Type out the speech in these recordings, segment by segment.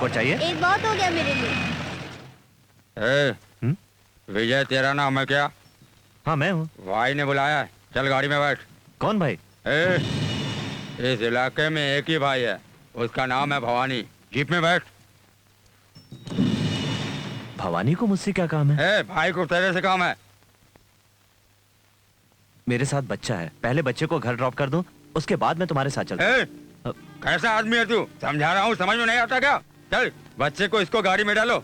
एक और चाहिए? एक बहुत हो गया मेरे लिए। विजय तेरा नाम है क्या? हाँ मैं हूँ। भाई ने बुलाया है, चल गाड़ी में बैठ। कौन भाई? इस इलाके में एक ही भाई है, उसका नाम है भवानी। जीप में बैठ। भवानी को मुझसे क्या काम है? भाई को तेरे से काम है। मेरे साथ बच्चा है, पहले बच्चे को घर ड्रॉप कर दूं, उसके बाद मैं तुम्हारे साथ चलता हूं। कैसा आदमी है तू? समझा रहा हूँ, समझ में नहीं आता क्या? चल बच्चे को इसको गाड़ी में डालो।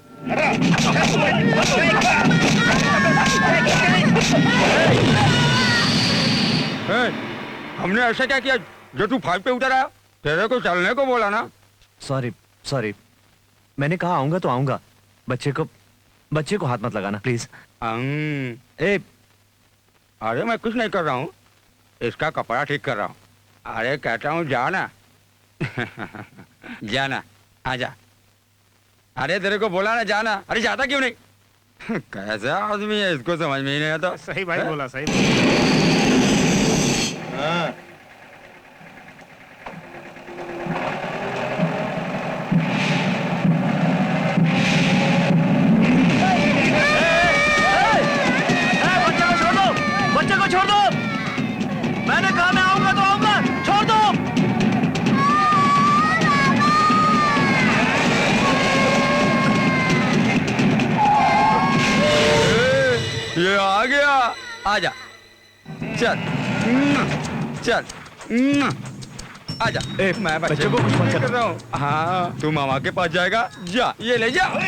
हमने ऐसा क्या किया जो तू 5 पे उतर आया? तेरे को चलने को बोला ना। सॉरी मैंने कहा आऊंगा तो आऊंगा। बच्चे को हाथ मत लगाना प्लीज। अरे मैं कुछ नहीं कर रहा हूँ, इसका कपड़ा ठीक कर रहा हूँ। अरे कहता हूँ जाना। जाना, आजा। अरे तेरे को बोला ना जाना, अरे जाता क्यों नहीं? कैसा आदमी है, इसको समझ में ही नहीं आता। सही भाई बोला, सही। हाँ। बच्चे को छोड़ दो। मैंने कहा मैं आऊंगा तो आऊंगा, छोड़ दो। ये आ गया, आजा। चल चल आजा। मैं बच्चे को कुछ मत कर रहा हूँ। हाँ तू मामा के पास जाएगा, जा ये ले जा। बच्चे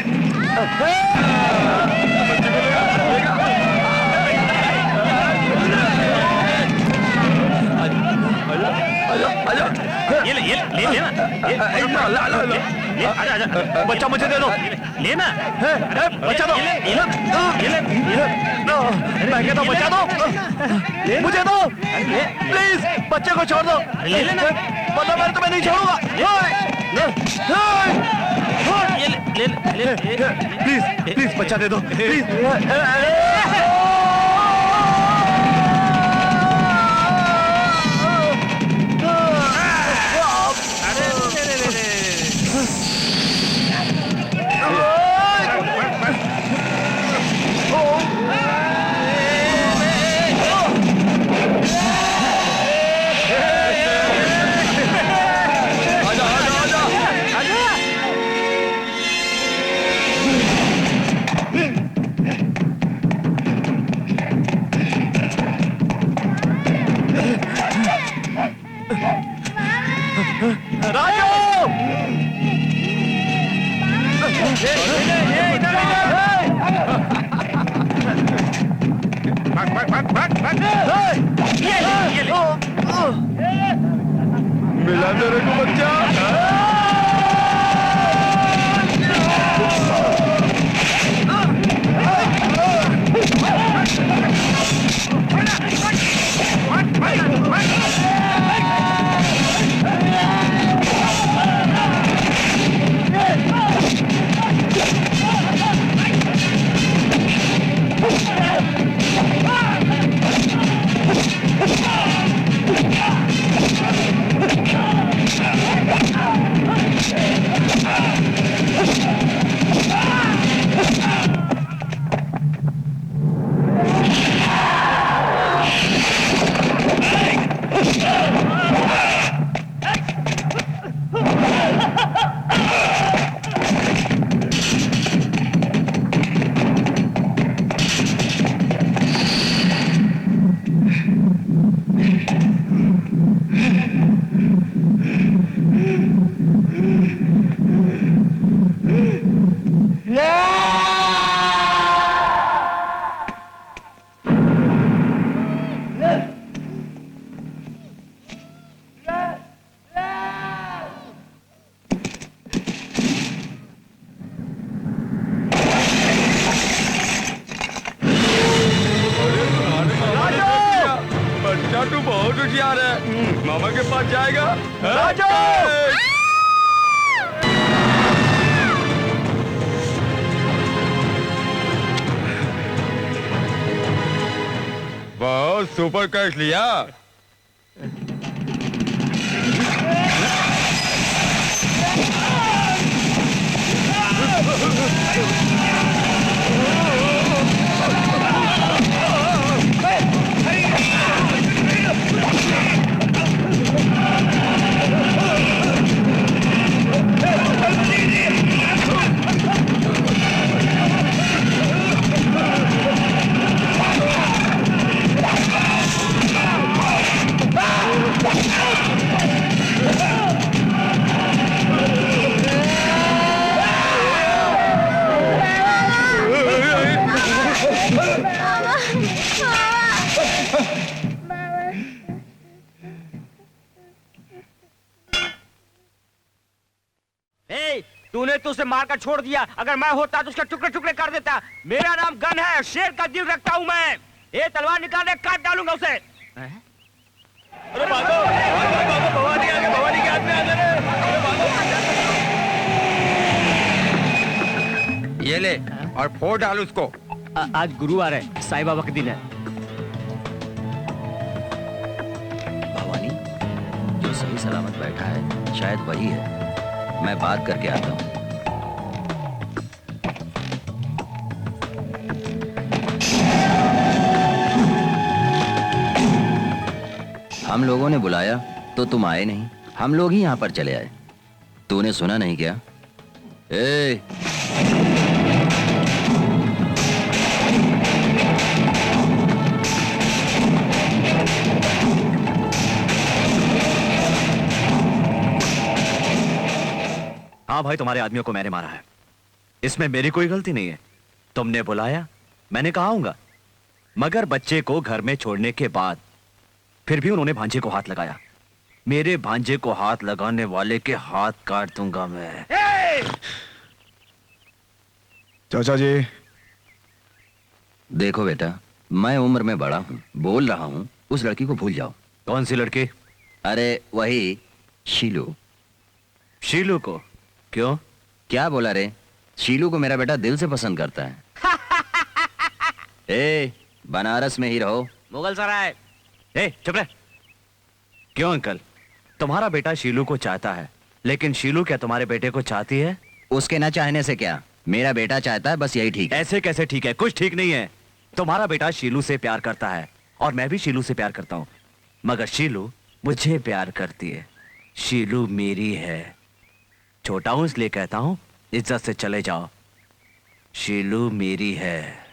को लेगा। ये लेना। बच्चा मुझे दे दो। लेना। बच्चा दो। मैं कहता हूँ बच्चा दो, मुझे दो प्लीज। बच्चे को छोड़ दो। ले लेना। पता मैं तुम्हें नहीं छोड़ूंगा। प्लीज बच्चा दे दो प्लीज। मिला तेरे को बच्चा। तू बहुत होशियार है, मामा के पास जाएगा। राजू! बहुत सुपर कैच लिया। तो उसे मारकर छोड़ दिया। अगर मैं होता तो उसके टुकड़े टुकड़े कर देता। मेरा नाम गन है, शेर का दिल रखता हूँ मैं। ये तलवार निकाल काट डालूंगा उसे। अरे भागो भागो भागो, भवानी आ गई, भवानी के हाथ में आ गए। अरे भागो। ये ले और फोड़ डाल उसको। आज गुरुवार है, साईं बाबा का दिन है। भवानी जो सही सलामत बैठा है शायद वही है। मैं बात करके आता हूँ। हम लोगों ने बुलाया तो तुम आए नहीं, हम लोग ही यहाँ पर चले आए। तूने सुना नहीं क्या? ए हाँ भाई, तुम्हारे आदमियों को मैंने मारा है, इसमें मेरी कोई गलती नहीं है। तुमने बुलाया, मैंने कहा आऊंगा, मगर बच्चे को घर में छोड़ने के बाद फिर भी उन्होंने भांजे को हाथ लगाया। मेरे भांजे को हाथ लगाने वाले के हाथ काट दूंगा मैं। चाचा जी, देखो बेटा, मैं उम्र में बड़ा हूँ, बोल रहा हूँ, उस लड़की को भूल जाओ। कौन सी लड़की? अरे वही शीलू। शीलू को? क्यों? क्या बोला रे? शीलू को मेरा बेटा दिल से पसंद करता है। ए, बनारस में ही रहो। मुगल सराय। ए, चुप रह। क्यों अंकल, तुम्हारा बेटा शीलू को चाहता है, लेकिन शीलू क्या तुम्हारे बेटे को चाहती है? उसके न चाहने से क्या, मेरा बेटा चाहता है, बस यही ठीक है। ऐसे कैसे ठीक है? कुछ ठीक नहीं है। तुम्हारा बेटा शीलू से प्यार करता है और मैं भी शीलू से प्यार करता हूँ, मगर शीलू मुझे प्यार करती है। शीलू मेरी है। छोटा हूं इसलिए कहता हूं, इज्जत से चले जाओ। शीलू मेरी है।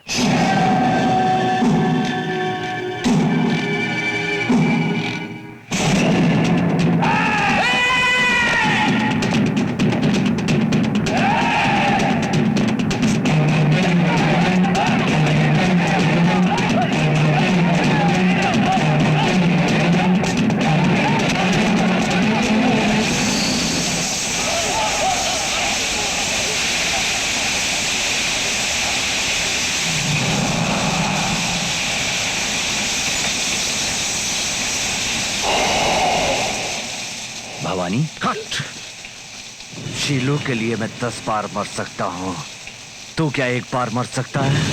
भवानी, हट। शीलू के लिए मैं 10 बार मर सकता हूं, तू क्या एक बार मर सकता है?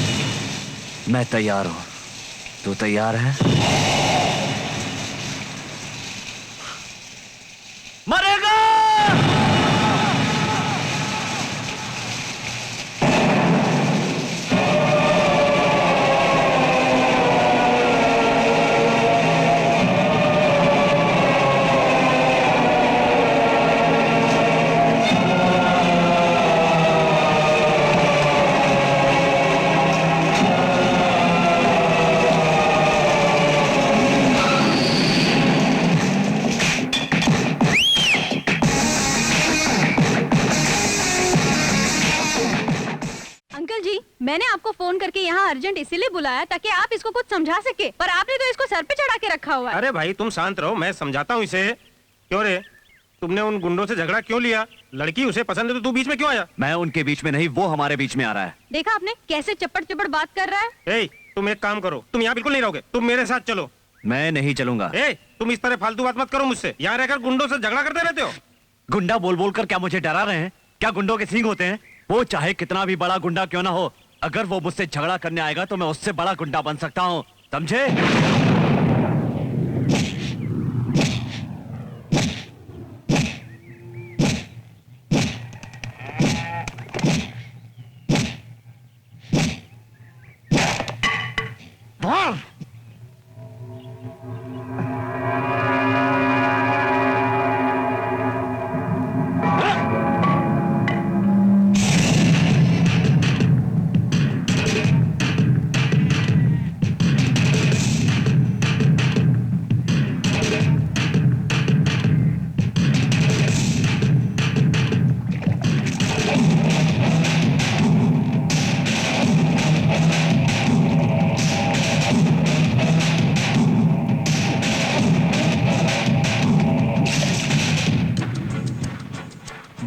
मैं तैयार हूं, तू तैयार है? मरेगा। मैंने आपको फोन करके यहाँ अर्जेंट इसीलिए बुलाया ताकि आप इसको कुछ समझा सके, पर आपने तो इसको सर पे चढ़ा के रखा हुआ है। अरे भाई तुम शांत रहो, मैं समझाता हूँ इसे। क्यों रे, तुमने उन गुंडों से झगड़ा क्यों लिया? लड़की उसे पसंद है तो तू बीच में क्यों आया? मैं उनके बीच में नहीं, वो हमारे बीच में आ रहा है। देखा आपने कैसे चप्पड़ चप्पड़ बात कर रहा है। ए, तुम एक काम करो, तुम यहाँ बिल्कुल नहीं रहोगे, तुम मेरे साथ चलो। मैं नहीं चलूंगा। ए, तुम इस तरह फालतू बात मत करो मुझसे। यहाँ रहकर गुंडों से झगड़ा करते रहते हो। गुंडा बोल बोल कर क्या मुझे डरा रहे हैं? क्या गुंडों के सींग होते हैं? वो चाहे कितना भी बड़ा गुंडा क्यों ना हो, अगर वो मुझसे झगड़ा करने आएगा तो मैं उससे बड़ा गुंडा बन सकता हूँ, समझे?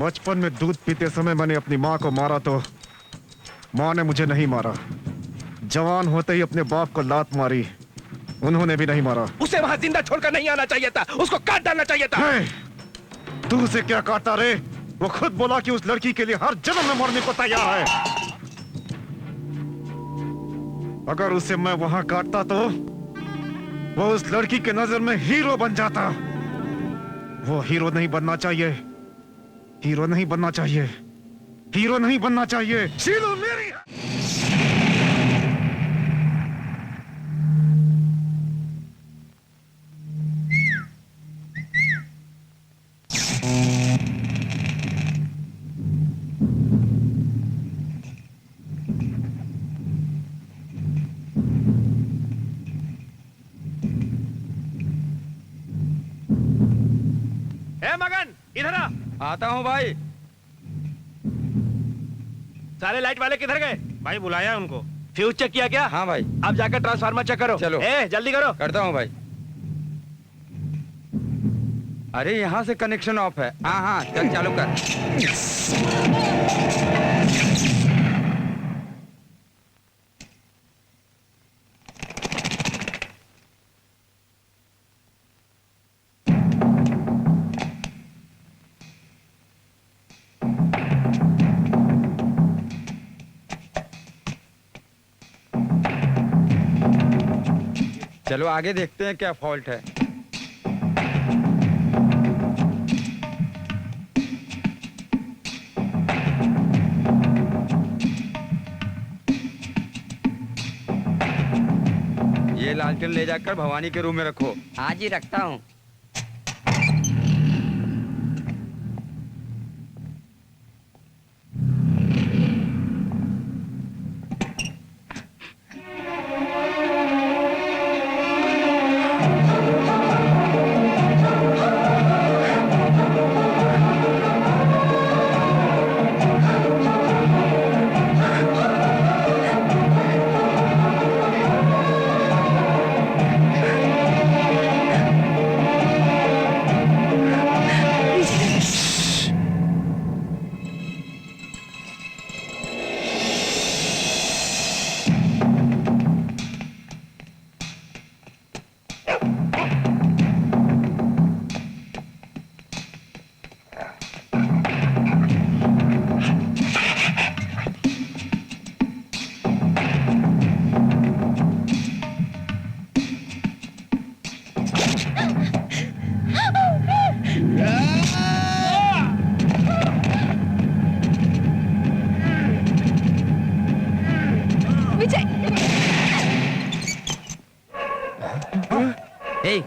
बचपन में दूध पीते समय मैंने अपनी माँ को मारा तो माँ ने मुझे नहीं मारा। जवान होते ही अपने बाप को लात मारी, उन्होंने भी नहीं मारा। उसे वहां जिंदा छोड़कर नहीं आना चाहिए था, उसको काट डालना चाहिए था। तू उसे क्या काटता रे? वो खुद बोला कि उस लड़की के लिए हर जन्म में मरने को तैयार है। अगर उसे मैं वहां काटता तो वो उस लड़की के नजर में हीरो बन जाता। वो हीरो नहीं बनना चाहिए, हीरो नहीं बनना चाहिए, हीरो नहीं बनना चाहिए। शीलू मेरी मगन इधर आ। आता हूँ भाई। सारे लाइट वाले किधर गए? भाई बुलाया उनको। फ्यूज चेक किया क्या? हाँ भाई। अब जाकर ट्रांसफार्मर चेक करो। चलो। जल्दी करो। करता हूँ भाई। अरे यहाँ से कनेक्शन ऑफ है। हाँ हाँ चल चालू कर। चलो आगे देखते हैं क्या फॉल्ट है। ये लालटेन ले जाकर भवानी के रूम में रखो। आज ही रखता हूँ।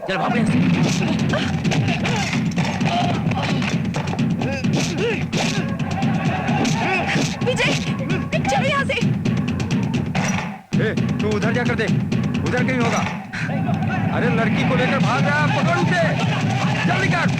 चल भाग यहाँ से। विजय चलो यहाँ से। तू उधर जाकर दे, उधर कहीं होगा। अरे लड़की को लेकर भाग रहा है, पकड़ उसे, जल्दी कर।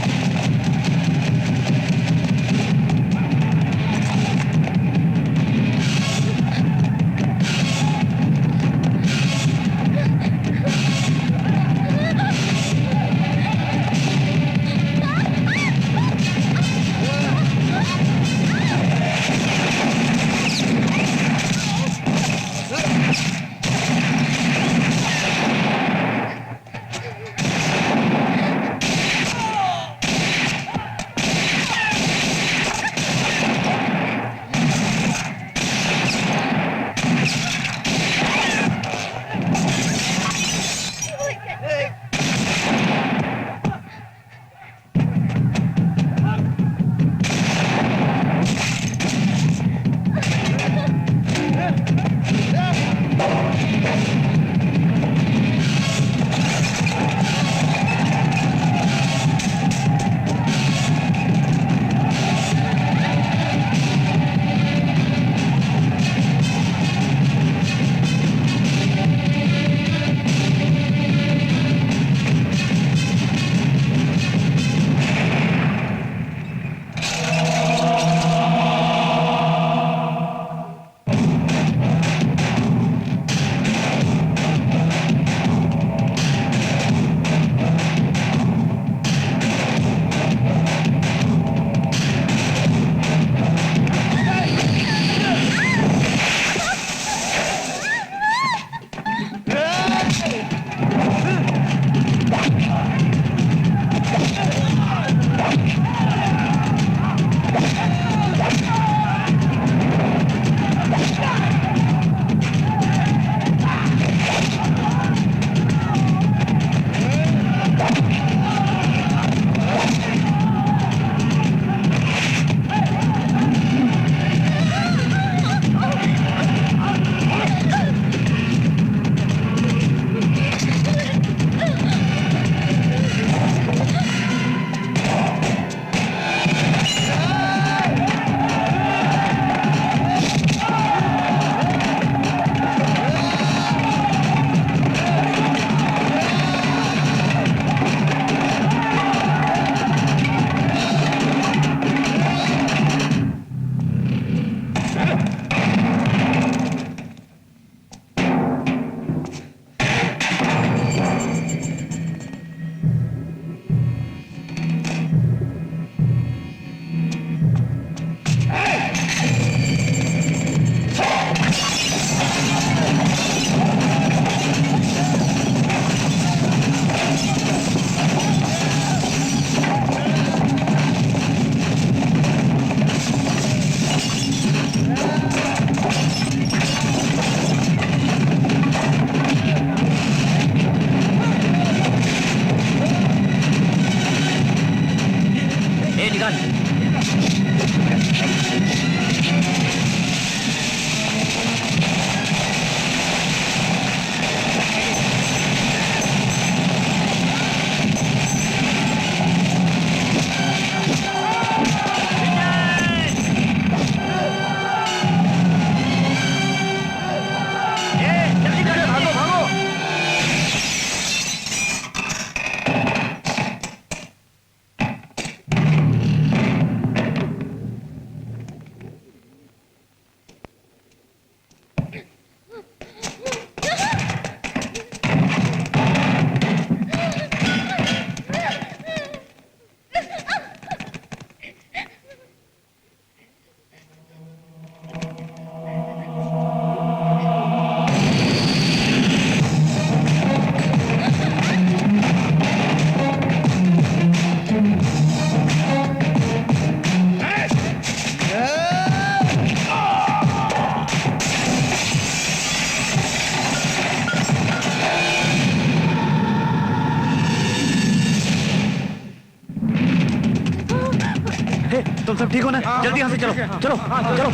सब ठीक हो ना? जल्दी यहाँ से चलो, चलो, चलो।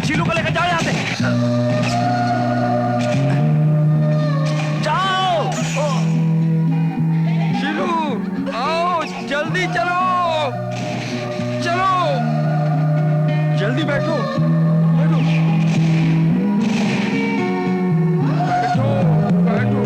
शीलू को लेकर जाओ यहाँ से। जाओ। शीलू आओ, जल्दी चलो, चलो, जल्दी बैठो, बैठो, बैठो, बैठो।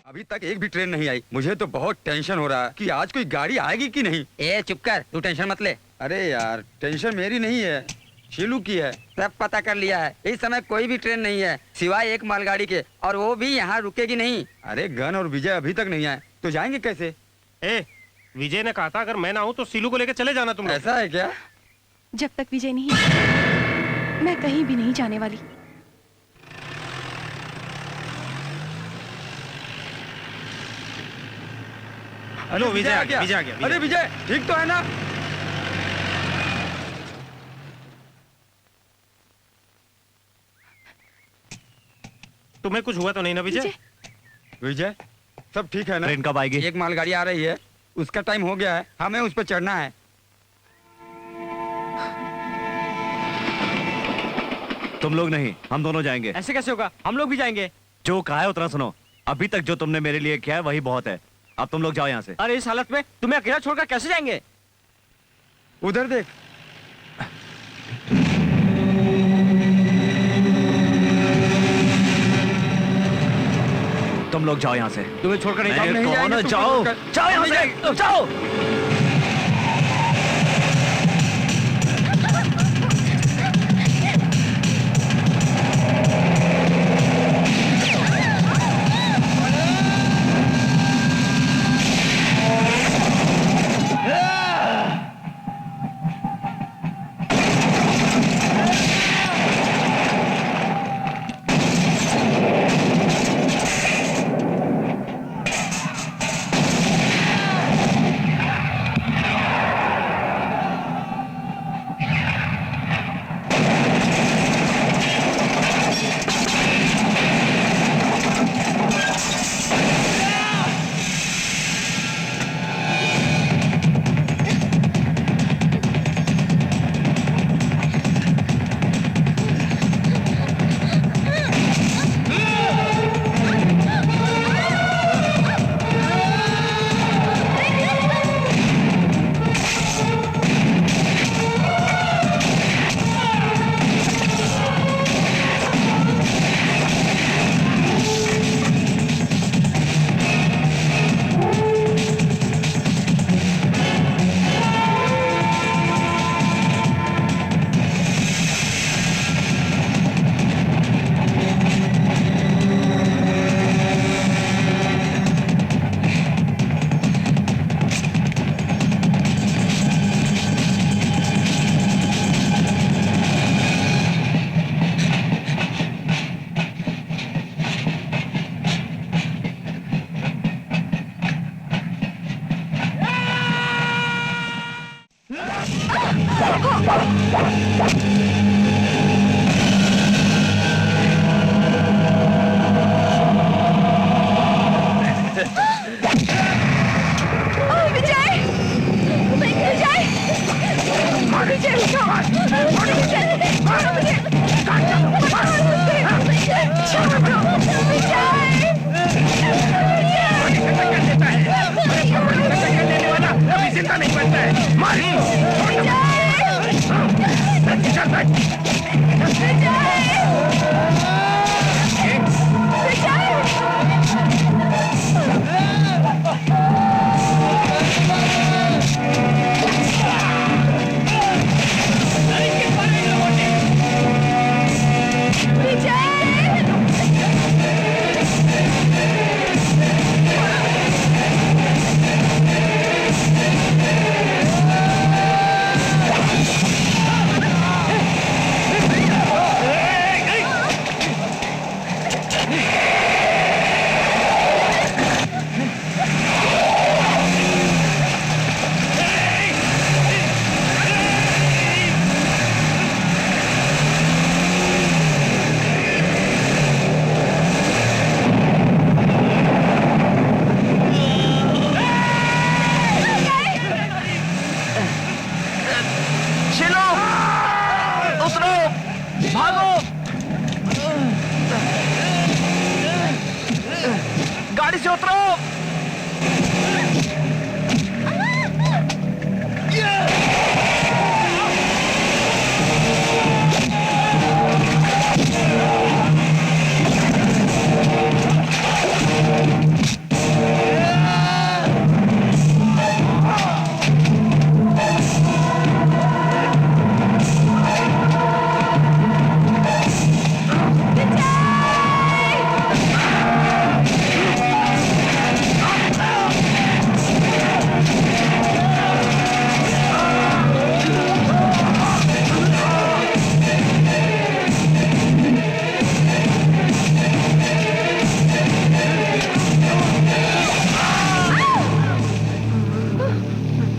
अभी तक एक भी ट्रेन नहीं आई। मुझे तो बहुत टेंशन हो रहा है कि आज कोई गाड़ी आएगी कि नहीं। ए चुप कर, तू टेंशन मत ले। अरे यार, टेंशन मेरी नहीं है, शीलू की है। सब पता कर लिया है, इस समय कोई भी ट्रेन नहीं है सिवाय एक मालगाड़ी के, और वो भी यहाँ रुकेगी नहीं। अरे गन और विजय अभी तक नहीं आए, तो जाएंगे कैसे? ए विजय ने कहा था अगर मैं ना हूं तो सीलू को लेकर चले जाना तुम लोग। ऐसा है क्या? जब तक विजय नहीं मैं कहीं भी नहीं जाने वाली। हेलो विजय आ गया, विजय आ गया। अरे विजय ठीक तो है ना? तुम्हें कुछ हुआ तो नहीं ना विजय? विजय सब ठीक है ना? ट्रेन कब आएगी? एक मालगाड़ी आ रही है, उसका टाइम हो गया है, हमें उस पर चढ़ना है। तुम लोग नहीं, हम दोनों जाएंगे। ऐसे कैसे होगा? हम लोग भी जाएंगे। जो कहा है उतना सुनो। अभी तक जो तुमने मेरे लिए किया है वही बहुत है। अब तुम लोग जाओ यहाँ से। अरे इस हालत में तुम्हें अकेला छोड़कर कैसे जाएंगे? उधर देख। तुम लोग जाओ यहाँ से। तुम्हें छोड़कर नहीं मैं जाऊंगा। कौन है? तुमको जाओ, छोड़कर। जाओ यहाँ से, जाओ। जिंदा नहीं बनता है। मार गाड़ी से उतरो।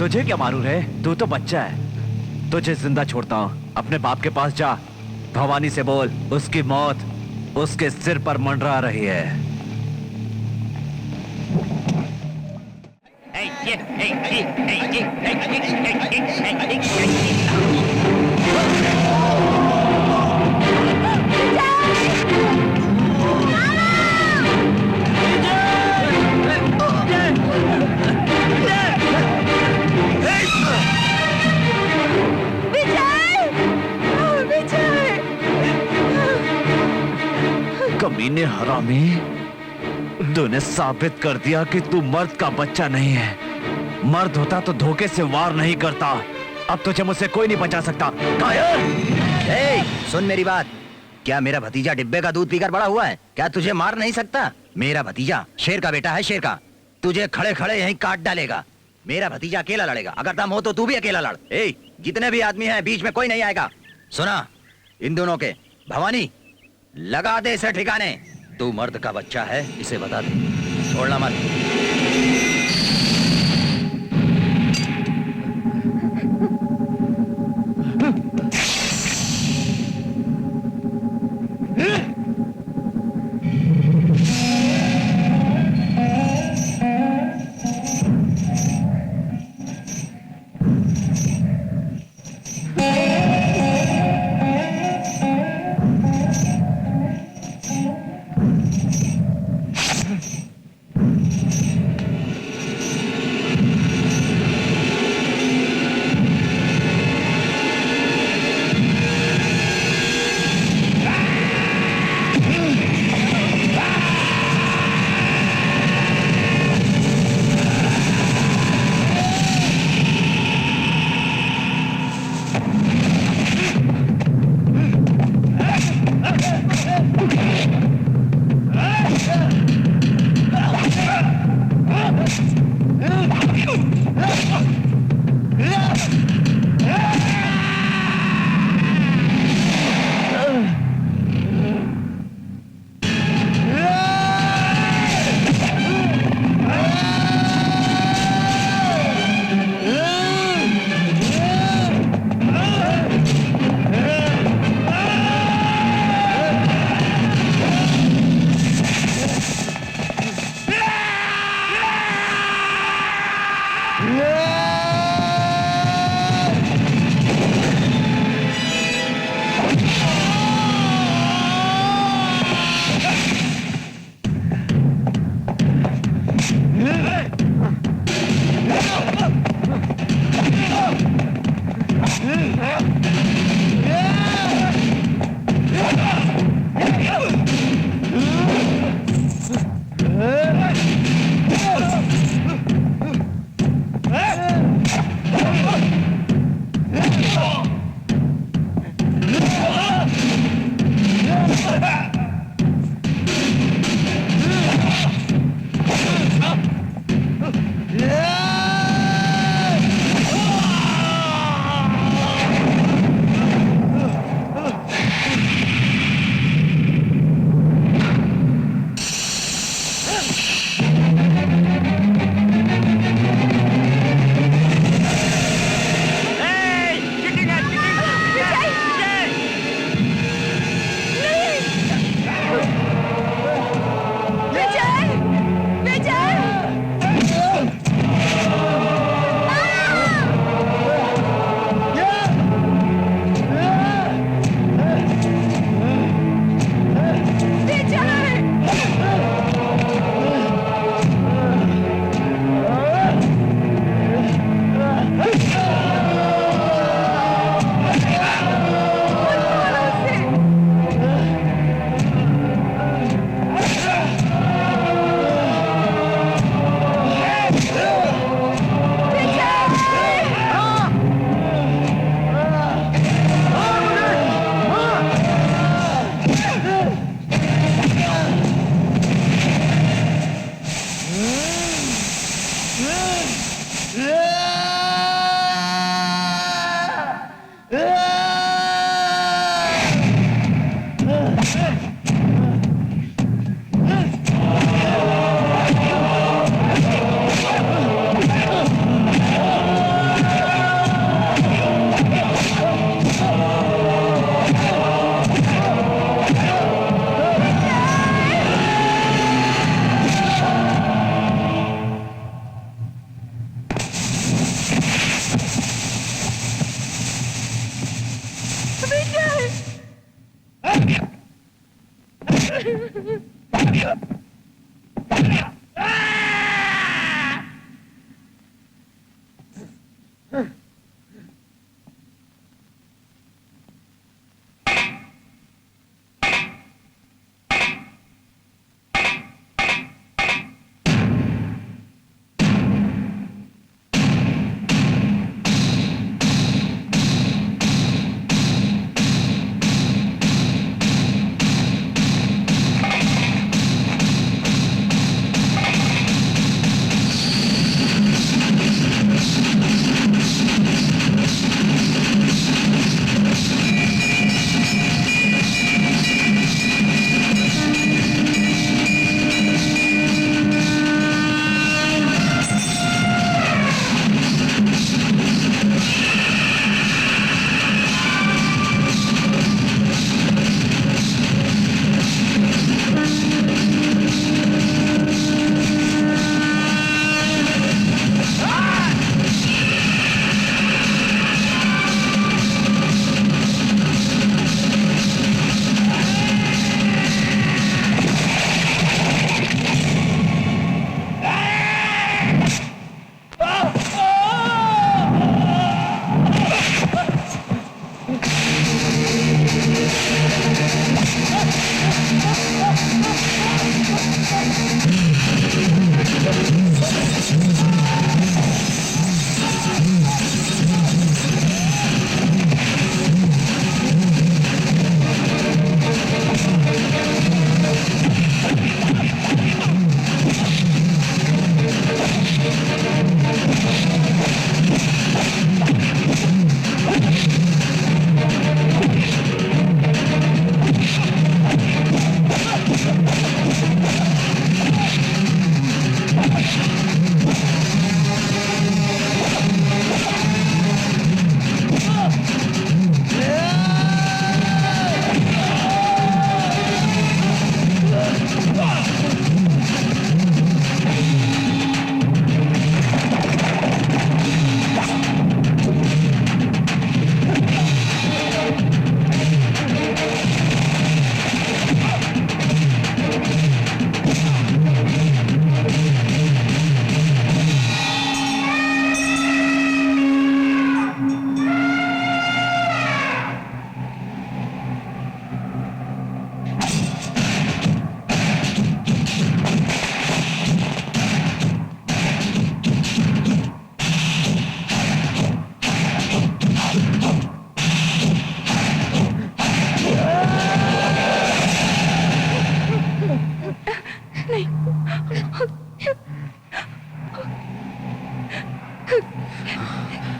तुझे क्या मालूम है? तू तो बच्चा है। तुझे जिंदा छोड़ता हूँ। अपने बाप के पास जा, भवानी से बोल उसकी मौत उसके सिर पर मंडरा रही है। कमीने हरामी, तूने साबित कर दिया कि तू मर्द का बच्चा नहीं है। मर्द होता तो धोखे से वार नहीं करता। अब तुझे मुझसे कोई नहीं बचा सकता। ए, सुन मेरी बात। क्या मेरा भतीजा डिब्बे का दूध पीकर बड़ा हुआ है? क्या तुझे मार नहीं सकता? मेरा भतीजा शेर का बेटा है, शेर का। तुझे खड़े खड़े यहीं काट डालेगा। मेरा भतीजा अकेला लड़ेगा। अगर दम हो तो तू भी अकेला लड़। ए, जितने भी आदमी हैं बीच में कोई नहीं आएगा। सुना इन दोनों के? भवानी, लगा दे इसे ठिकाने। तू मर्द का बच्चा है, इसे बता दे, छोड़ना मत।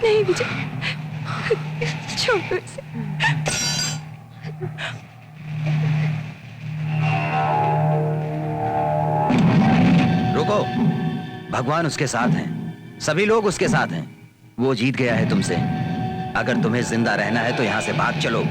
नहीं विजय, छोड़ो इसे। रुको, भगवान उसके साथ हैं, सभी लोग उसके साथ हैं। वो जीत गया है तुमसे। अगर तुम्हें जिंदा रहना है तो यहाँ से भाग चलो।